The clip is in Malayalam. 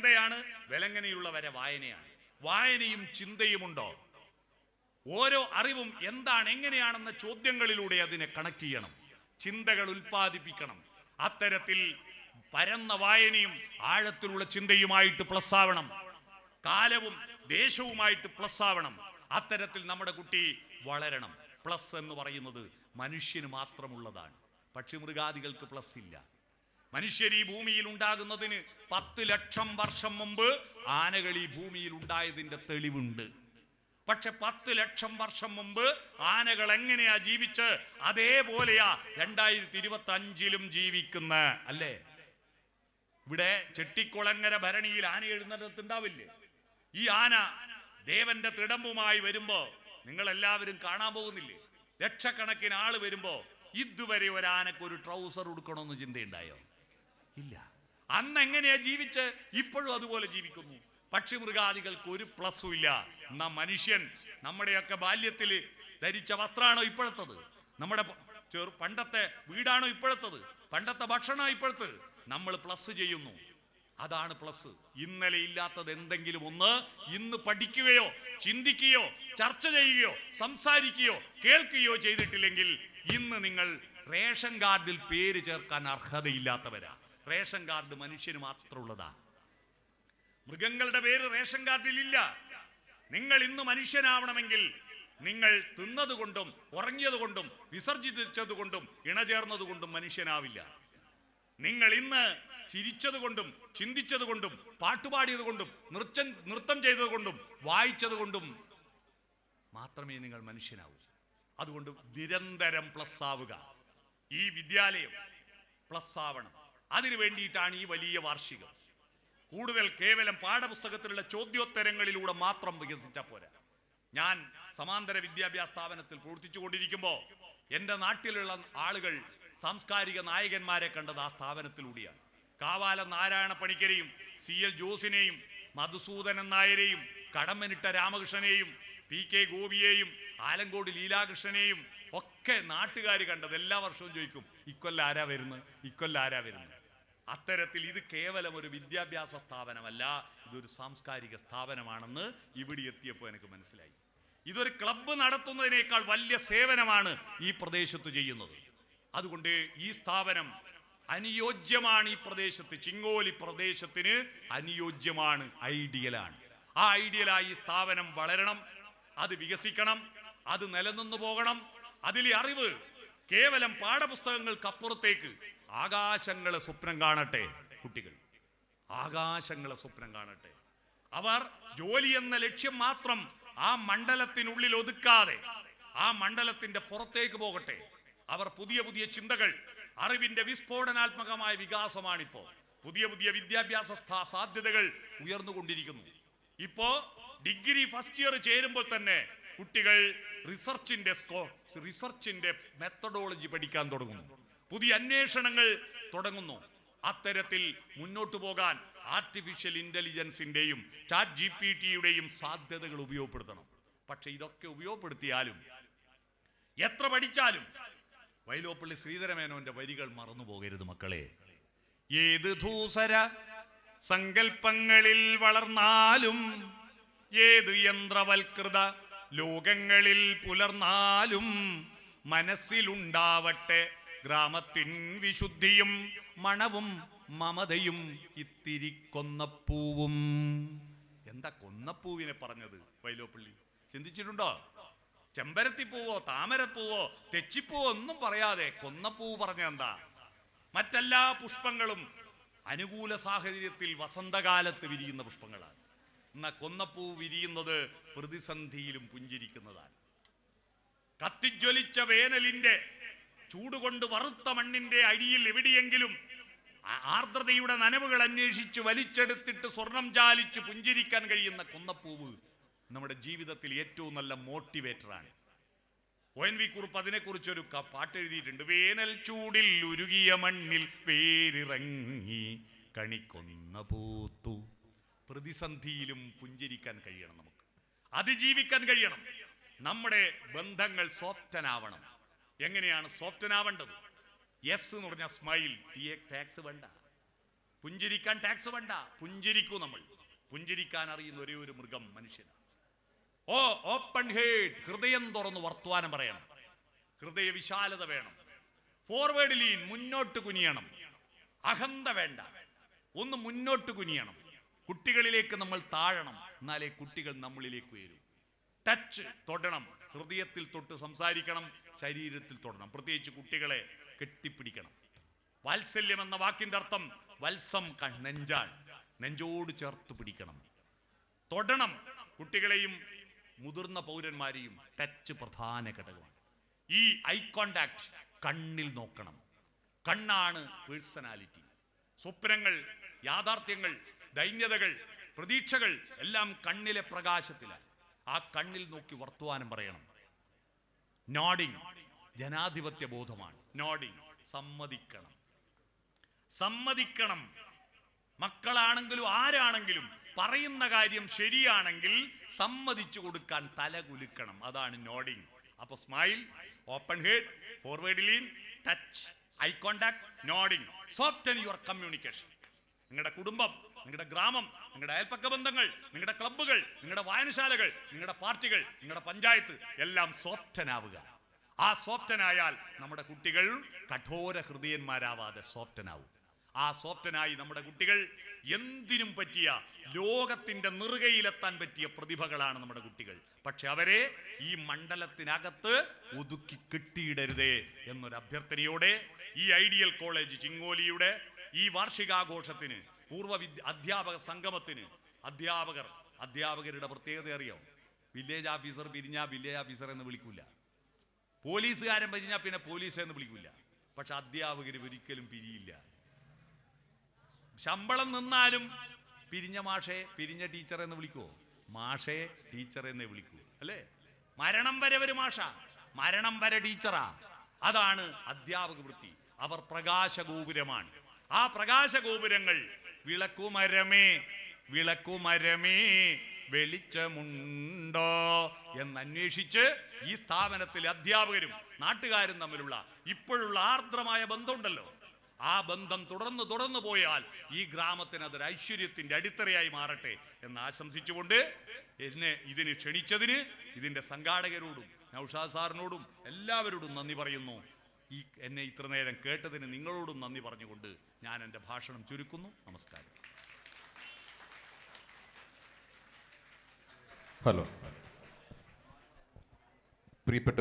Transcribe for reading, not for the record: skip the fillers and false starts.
ചിന്തയാണ്, വിലങ്ങനെയുള്ളവരെ വായനയാണ്. വായനയും ചിന്തയുമുണ്ടോ? ഓരോ അറിവും എന്താണ്, എങ്ങനെയാണെന്ന ചോദ്യങ്ങളിലൂടെ അതിനെ കണക്ട് ചെയ്യണം, ചിന്തകൾ ഉൽപ്പാദിപ്പിക്കണം. അത്തരത്തിൽ പരന്ന വായനയും ആഴത്തിലുള്ള ചിന്തയുമായിട്ട് പ്ലസ് ആവണം, കാലവും ദേശവുമായിട്ട് പ്ലസ് ആവണം. അത്തരത്തിൽ നമ്മുടെ കുട്ടി വളരണം. പ്ലസ് എന്ന് പറയുന്നത് മനുഷ്യന് മാത്രമുള്ളതാണ്, പക്ഷി മൃഗാദികൾക്ക് പ്ലസ് ഇല്ല. മനുഷ്യർ ഈ ഭൂമിയിൽ ഉണ്ടാകുന്നതിന് 10 ലക്ഷം വർഷം മുമ്പ് ആനകൾ ഈ ഭൂമിയിൽ ഉണ്ടായതിന്റെ തെളിവുണ്ട്. പക്ഷെ 10 ലക്ഷം വർഷം മുമ്പ് ആനകൾ എങ്ങനെയാ ജീവിച്ച് അതേപോലെയാ 2025 ജീവിക്കുന്ന അല്ലേ? ഇവിടെ ചെട്ടിക്കുളങ്ങര ഭരണിയിൽ ആന എഴുന്നള്ളത്തുണ്ടാവില്ലേ? ഈ ആന ദേവന്റെ തിടമ്പുമായി വരുമ്പോ നിങ്ങൾ എല്ലാവരും കാണാൻ പോകുന്നില്ലേ? ലക്ഷക്കണക്കിന് ആള് വരുമ്പോ ഇതുവരെ ഒരു ആനക്ക് ഒരു ട്രൗസർ ഉടുക്കണമെന്ന് ചിന്തയുണ്ടായോ? ഇല്ല. അന്ന് എങ്ങനെയാ ജീവിച്ച് ഇപ്പോഴും അതുപോലെ ജീവിക്കുന്നു. പക്ഷി മൃഗാദികൾക്ക് ഒരു പ്ലസും ഇല്ല. എന്നാ മനുഷ്യൻ നമ്മുടെയൊക്കെ ബാല്യത്തിൽ ധരിച്ച വസ്ത്രമാണോ ഇപ്പോഴത്തത്? നമ്മുടെ പണ്ടത്തെ വീടാണോ ഇപ്പോഴത്തത്? പണ്ടത്തെ ഭക്ഷണമാണ് ഇപ്പോഴത്തത്? നമ്മൾ പ്ലസ് ചെയ്യുന്നു, അതാണ് പ്ലസ്. ഇന്നലെ ഇല്ലാത്തത് എന്തെങ്കിലും ഒന്ന് ഇന്ന് പഠിക്കുകയോ ചിന്തിക്കുകയോ ചർച്ച ചെയ്യുകയോ സംസാരിക്കുകയോ കേൾക്കുകയോ ചെയ്തിട്ടില്ലെങ്കിൽ ഇന്ന് നിങ്ങൾ റേഷൻ കാർഡിൽ പേര് ചേർക്കാൻ അർഹതയില്ലാത്തവരാ. റേഷൻ കാർഡ് മനുഷ്യന് മാത്രമുള്ളതാ, മൃഗങ്ങളുടെ പേര് റേഷൻ കാർഡിൽ ഇല്ല. നിങ്ങൾ ഇന്ന് മനുഷ്യനാവണമെങ്കിൽ നിങ്ങൾ തിന്നതുകൊണ്ടും ഉറങ്ങിയതുകൊണ്ടും വിസർജിച്ചതുകൊണ്ടും ഇണചേർന്നതുകൊണ്ടും മനുഷ്യനാവില്ല. നിങ്ങൾ ഇന്ന് ചിരിച്ചതുകൊണ്ടും ചിന്തിച്ചതുകൊണ്ടും പാട്ടുപാടിയതുകൊണ്ടും നൃത്തം ചെയ്തതുകൊണ്ടും വായിച്ചതുകൊണ്ടും മാത്രമേ നിങ്ങൾ മനുഷ്യനാവൂ. അതുകൊണ്ട് നിരന്തരം പ്ലസ് ആവുക. ഈ വിദ്യാലയം പ്ലസ് ആവണം. അതിനു വേണ്ടിയിട്ടാണ് ഈ വലിയ വാർഷികം. കൂടുതൽ കേവലം പാഠപുസ്തകത്തിലുള്ള ചോദ്യോത്തരങ്ങളിലൂടെ മാത്രം വികസിച്ചാൽ പോരാ. ഞാൻ സമാന്തര വിദ്യാഭ്യാസ സ്ഥാപനത്തിൽ പ്രവർത്തിച്ചുകൊണ്ടിരിക്കുമ്പോൾ എൻ്റെ നാട്ടിലുള്ള ആളുകൾ സാംസ്കാരിക നായകന്മാരെ കണ്ടത് ആ സ്ഥാപനത്തിലൂടെയാണ്. കാവാലം നാരായണ പണിക്കരെയും CL ജോസിനെയും മധുസൂദനൻ നായരെയും കടമ്മനിട്ട രാമകൃഷ്ണനെയും PK ഗോപിയെയും ആലങ്കോട് ലീലാകൃഷ്ണനെയും ഒക്കെ നാട്ടുകാർ കണ്ടത്. എല്ലാ വർഷവും ചോദിക്കും, ഇക്കൊല്ലം ആരാ വരുന്നത്, ഇക്കൊല്ലം ആരാ വരുന്നത്. അത്തരത്തിൽ ഇത് കേവലം ഒരു വിദ്യാഭ്യാസ സ്ഥാപനമല്ല, ഇതൊരു സാംസ്കാരിക സ്ഥാപനമാണെന്ന് ഇവിടെ എത്തിയപ്പോൾ എനിക്ക് മനസ്സിലായി. ഇതൊരു ക്ലബ്ബ് നടത്തുന്നതിനേക്കാൾ വലിയ സേവനമാണ് ഈ പ്രദേശത്ത് ചെയ്യുന്നത്. അതുകൊണ്ട് ഈ സ്ഥാപനം അനുയോജ്യമാണ്. ഈ പ്രദേശത്ത്, ചിങ്ങോലി പ്രദേശത്തിന് അനുയോജ്യമാണ്, ഐഡിയലാണ്. ആ ഐഡിയലായി ഈ സ്ഥാപനം വളരണം, അത് വികസിക്കണം, അത് നിലനിന്നു പോകണം. അതിലെ അറിവ് കേവലം പാഠപുസ്തകങ്ങൾക്കപ്പുറത്തേക്ക് ആകാശങ്ങളെ സ്വപ്നം കാണട്ടെ. കുട്ടികൾ ആകാശങ്ങളെ സ്വപ്നം കാണട്ടെ. അവർ ജോലി എന്ന ലക്ഷ്യം മാത്രം ആ മണ്ഡലത്തിനുള്ളിൽ ഒതുക്കാതെ ആ മണ്ഡലത്തിന്റെ പുറത്തേക്ക് പോകട്ടെ. അവർ പുതിയ പുതിയ ചിന്തകൾ, അറിവിന്റെ വിസ്ഫോടനാത്മകമായ വികാസമാണിപ്പോ. പുതിയ പുതിയ വിദ്യാഭ്യാസ സാധ്യതകൾ ഉയർന്നുകൊണ്ടിരിക്കുന്നു. ഇപ്പോ ഡിഗ്രി ഫസ്റ്റ് ഇയർ ചേരുമ്പോൾ തന്നെ കുട്ടികൾ റിസർച്ചിന്റെ മെത്തഡോളജി പഠിക്കാൻ തുടങ്ങുന്നു, പുതിയ അന്വേഷണങ്ങൾ തുടങ്ങുന്നു. അത്തരത്തിൽ മുന്നോട്ട് പോകാൻ ആർട്ടിഫിഷ്യൽ ഇന്റലിജൻസിന്റെയും ChatGPT-യുടെയും സാധ്യതകൾ ഉപയോഗപ്പെടുത്തണം. പക്ഷെ ഇതൊക്കെ ഉപയോഗപ്പെടുത്തിയാലും എത്ര പഠിച്ചാലും വൈലോപ്പള്ളി ശ്രീധരമേനോന്റെ വരികൾ മറന്നു പോകരുത് മക്കളെ. ഏത് ധൂസര സങ്കൽപ്പങ്ങളിൽ വളർന്നാലും, ഏത് യന്ത്രവൽകൃത ലോകങ്ങളിൽ പുലർന്നാലും, മനസ്സിലുണ്ടാവട്ടെ ഗ്രാമത്തിൻ വിശുദ്ധിയും മണവും മമതയും ഇത്തിരി കൊന്നപ്പൂവും. എന്താ കൊന്നപ്പൂവിനെ പറഞ്ഞത് വൈലോപ്പള്ളി? ചിന്തിച്ചിട്ടുണ്ടോ? ചെമ്പരത്തിപ്പൂവോ താമരപ്പൂവോ തെച്ചിപ്പൂവോ ഒന്നും പറയാതെ കൊന്നപ്പൂവ് പറഞ്ഞ എന്താ? മറ്റെല്ലാ പുഷ്പങ്ങളും അനുകൂല സാഹചര്യത്തിൽ വസന്തകാലത്ത് വിരിയുന്ന പുഷ്പങ്ങളാണ്. എന്നാൽ കൊന്നപ്പൂ വിരിയുന്നത് പ്രതിസന്ധിയിലും പുഞ്ചിരിക്കുന്നതാണ്. കത്തിജ്വലിച്ച വേനലിന്റെ ചൂടുകൊണ്ട് വറുത്ത മണ്ണിന്റെ അടിയിൽ എവിടെയെങ്കിലും ആർദ്രതയുടെ നനവുകൾ അന്വേഷിച്ച് വലിച്ചെടുത്തിട്ട് സ്വർണം ചാലിച്ച് പുഞ്ചിരിക്കാൻ കഴിയുന്ന കൊന്നപ്പൂവ് നമ്മുടെ ജീവിതത്തിൽ ഏറ്റവും നല്ല മോട്ടിവേറ്ററാണ്. ONV കുറുപ്പ് അതിനെക്കുറിച്ചൊരു പാട്ട് എഴുതിയിട്ടുണ്ട്. വേനൽ ചൂടിൽ ഉരുകിയ മണ്ണിൽ വേരിറങ്ങി കണിക്കൊന്ന പൂത്തു. പ്രതിസന്ധിയിലും പുഞ്ചിരിക്കാൻ കഴിയണം, നമുക്ക് അതിജീവിക്കാൻ കഴിയണം. നമ്മുടെ ബന്ധങ്ങൾ സോഫ്റ്റനാവണം. എങ്ങനെയാണ് സോഫ്റ്റനാവേണ്ടത്? എസ് എന്ന് പറഞ്ഞാൽ സ്മൈൽ, ടാക്സ് വേണ്ട. പുഞ്ചിരിക്കാൻ ടാക്സ് വേണ്ട, പുഞ്ചിരിക്കൂ നമ്മൾ. പുഞ്ചിരിക്കാൻ അറിയുന്ന ഒരേ ഒരു മൃഗം മനുഷ്യനാണ്. ഓപ്പൺ ഹേഡ്, ഹൃദയം തുറന്ന് വർത്തമാനം പറയണം. ഹൃദയ വിശാലത വേണം. ഫോർവേഡ് ലീൻ, മുന്നോട്ട് കുനിയണം. അഹന്ത വേണ്ട, ഒന്ന് മുന്നോട്ട് കുനിയണം. കുട്ടികളിലേക്ക് നമ്മൾ താഴണം, എന്നാലേ കുട്ടികൾ നമ്മളിലേക്ക് വരൂ. ടച്ച്, തൊടണം. ഹൃദയത്തിൽ തൊട്ട് സംസാരിക്കണം, ശരീരത്തിൽ തൊടണം. പ്രത്യേകിച്ച് കുട്ടികളെ കെട്ടിപ്പിടിക്കണം. വാത്സല്യം എന്ന വാക്കിന്റെ അർത്ഥം വത്സം, നെഞ്ചാണ്. നെഞ്ചോട് ചേർത്ത് പിടിക്കണം, തൊടണം. കുട്ടികളെയും മുതിർന്ന പൗരന്മാരെയും ടച്ച് പ്രധാന ഘടകമാണ്. ഈ ഐ കോണ്ടാക്ട്, കണ്ണിൽ നോക്കണം. കണ്ണാണ് പേഴ്സണാലിറ്റി. സ്വപ്നങ്ങൾ, യാഥാർത്ഥ്യങ്ങൾ, ദൈന്യതകൾ, പ്രതീക്ഷകൾ എല്ലാം കണ്ണിലെ പ്രകാശത്തിലാണ്. ആ കണ്ണിൽ നോക്കി വർത്തമാനം പറയണം. നോഡിങ് ജനാധിപത്യ ബോധമാണ്. നോഡിങ്, സമ്മതിക്കണം. സമ്മതിക്കണം. മക്കളാണെങ്കിലും ആരാണെങ്കിലും പറയുന്ന കാര്യം ശരിയാണെങ്കിൽ സമ്മതിച്ചു കൊടുക്കാൻ തല കുലുക്കണം. അതാണ് നോഡിങ്. അപ്പൊ smile, open head, forward lean, touch, eye contact, nodding. Soften your communication. നിങ്ങളുടെ കുടുംബം, നിങ്ങളുടെ ഗ്രാമം, നിങ്ങളുടെ അയൽപ്പക്ക ബന്ധങ്ങൾ, നിങ്ങളുടെ ക്ലബ്ബുകൾ, നിങ്ങളുടെ വായനശാലകൾ, നിങ്ങളുടെ പാർട്ടികൾ, നിങ്ങളുടെ പഞ്ചായത്ത് എല്ലാം സോഫ്റ്റനാവുക. ആ സോഫ്റ്റനായാൽ നമ്മുടെ കുട്ടികൾ കഠോര ഹൃദയന്മാരാവാതെ സോഫ്റ്റനാവും. ആ സോഫ്റ്റനായി നമ്മുടെ കുട്ടികൾ എന്തിനും പറ്റിയ, ലോകത്തിന്റെ നെറുകയിലെത്താൻ പറ്റിയ പ്രതിഭകളാണ് നമ്മുടെ കുട്ടികൾ. പക്ഷെ അവരെ ഈ മണ്ഡലത്തിനകത്ത് ഒതുക്കി കെട്ടിയിടരുതേ എന്നൊരു അഭ്യർത്ഥനയോടെ ഈ ഐഡിയൽ കോളേജ് ചിങ്ങോലിയുടെ ഈ വാർഷികാഘോഷത്തിന്, പൂർവ്വ അധ്യാപക സംഗമത്തിന് അധ്യാപകരുടെ പ്രത്യേകത അറിയാം. വില്ലേജ് ഓഫീസർ പിരിഞ്ഞാൽ വില്ലേജ് ഓഫീസർ എന്ന് വിളിക്കൂല, പോലീസുകാരൻ പിരിഞ്ഞാൽ പിന്നെ പോലീസ് എന്ന് വിളിക്കൂല. പക്ഷെ അധ്യാപകർ ഒരിക്കലും പിരിയില്ല. ശമ്പളം നിന്നാലും പിരിഞ്ഞ മാഷെ, പിരിഞ്ഞ ടീച്ചർ എന്ന് വിളിക്കുവോ? മാഷെ, ടീച്ചർ എന്നേ വിളിക്കൂ, അല്ലേ? മരണം വരെ ഒരു മാഷ, മരണം വരെ ടീച്ചറാ. അതാണ് അധ്യാപക വൃത്തി. അവർ പ്രകാശഗോപുരമാണ്. ആ പ്രകാശഗോപുരങ്ങൾ വിളക്കുമരമേ, വിളക്കുമരമേ വെളിച്ചമുണ്ടോ എന്നന്വേഷിച്ച് ഈ സ്ഥാപനത്തിലെ അധ്യാപകരും നാട്ടുകാരും തമ്മിലുള്ള ഇപ്പോഴുള്ള ആർദ്രമായ ബന്ധമുണ്ടല്ലോ, ആ ബന്ധം തുടർന്നു പോയാൽ ഈ ഗ്രാമത്തിന് അതൊരു ഐശ്വര്യത്തിന്റെ അടിത്തറയായി മാറട്ടെ എന്ന് ആശംസിച്ചുകൊണ്ട് ഇതിന് ക്ഷണിച്ചതിന് ഇതിന്റെ സംഘാടകരോടും നൗഷാദ് സാറിനോടും എല്ലാവരോടും നന്ദി പറയുന്നു. എന്നെ ഇത്ര നേരം കേട്ടതിന് നിങ്ങളോടും നന്ദി പറഞ്ഞുകൊണ്ട് ഞാൻ എൻ്റെ ഭാഷണം ചുരുക്കുന്നു. നമസ്കാരം. ഹലോ, പ്രിയപ്പെട്ട